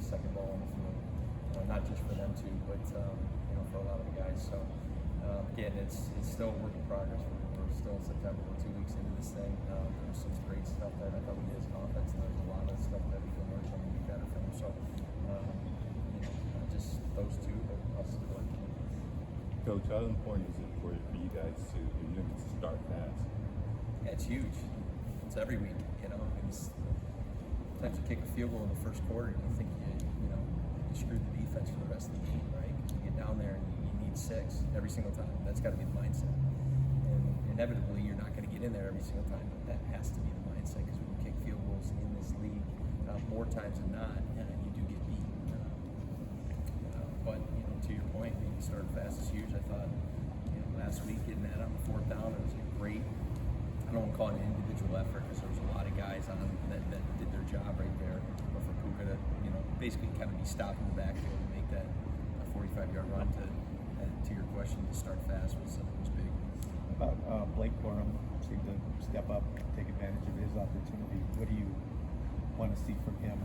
second ball on the field. Not just for them two, but for a lot of the guys. So again, it's still a work in progress. We're still in September. We're 2 weeks into this thing. There's some great stuff that I thought we did as an offense, and there's a lot of stuff that we can learn from and be better from. So just those two, but us collectively. Coach, how important is it for you guys to start fast? Yeah, it's huge. It's every week. Sometimes you kick a field goal in the first quarter, and you think you screwed the defense for the rest of the game, right? You get down there and you need 6 every single time. That's got to be the mindset. And inevitably, you're not going to get in there every single time, but that has to be the mindset, because when you kick field goals in this league, more times than not, you do get beat. But to your point, being started fast is huge. I thought last week getting that on the 4th down, it was a great. I don't want to call it an individual effort, because there was a lot of guys on that did their job right there. But for Puka to basically kind of be stopped in the backfield and make that 45-yard run to your question, to start fast was big. About Blake Corum seemed to step up, take advantage of his opportunity. What do you want to see from him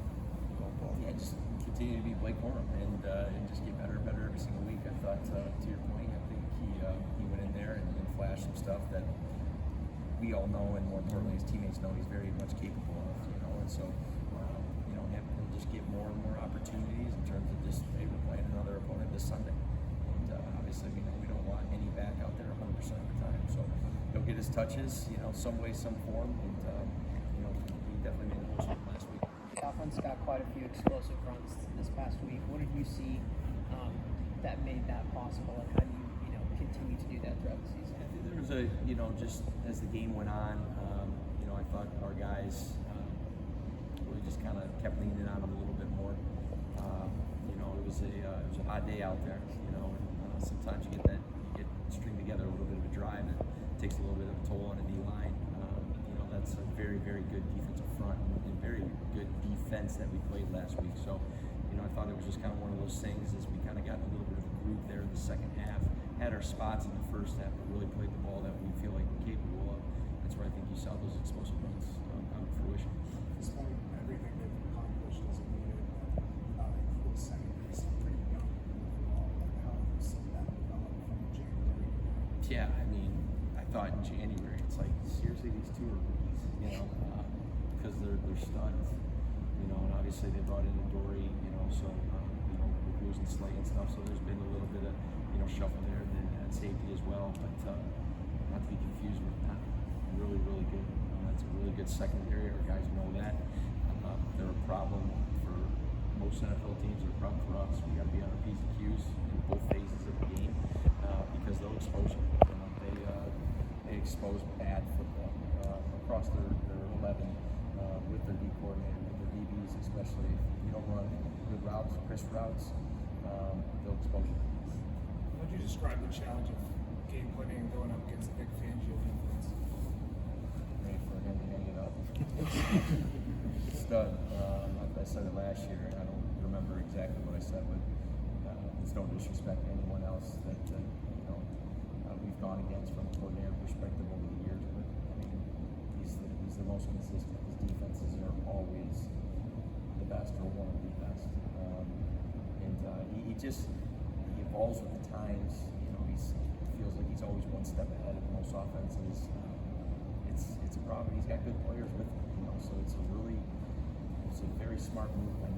going forward? Yeah, just continue to be Blake Corum and just get better and better every single week. I thought, to your point, I think he went in there and flashed some stuff that we all know, and more importantly, his teammates know he's very much capable of. And so he'll just get more and more opportunities in terms of just, hey, we're playing another opponent this Sunday. And obviously, we don't want any back out there 100% of the time. So he'll get his touches, some way, some form, and he definitely made the most of it last week. The offense got quite a few explosive runs this past week. What did you see that made that possible, and how do you continue to do that throughout the season? There was just as the game went on, I thought our guys really just kind of kept leaning on them a little bit more. It was a hot day out there, and sometimes you get string together a little bit of a drive that takes a little bit of a toll on a D line. That's a very, very good defensive front and very good defense that we played last week. So, I thought it was just kind of one of those things as we kind of got in a little bit of a groove there in the second half. Had our spots in the first half, but really played the ball that we feel like we're capable of. That's where I think you saw those explosive runs come to fruition. Despite everything they've accomplished as a unit, equal secondary is pretty young overall. How have you seen that develop from January? Yeah, I thought in January, it's like, seriously, these two are rookies, because they're studs, and obviously they brought in Dory, so with losing Slay and stuff, so there's been a little bit of shuffle there, and then at safety as well, but not to be confused with that. Really, really good. That's a really good secondary. Our guys know that. They're a problem for most NFL teams. They're a problem for us. We got to be on our P's and Q's in both phases of the game because they'll expose you. They expose bad football across their 11 with their D coordinator, with their DBs, especially if you don't run good routes, crisp routes, they'll expose you. How would you describe the challenge of game planning and going up against the big Fangio defense? Ready for him to hang it up. Stud. I said it last year, and I don't remember exactly what I said, but it's no disrespect to anyone else that we've gone against from a coordinator perspective over the years. But he's the most consistent. His defenses are always the best or one of the best, and he evolves with the times. He feels like he's always one step ahead of most offenses. It's a problem. He's got good players with him, so it's a very smart move by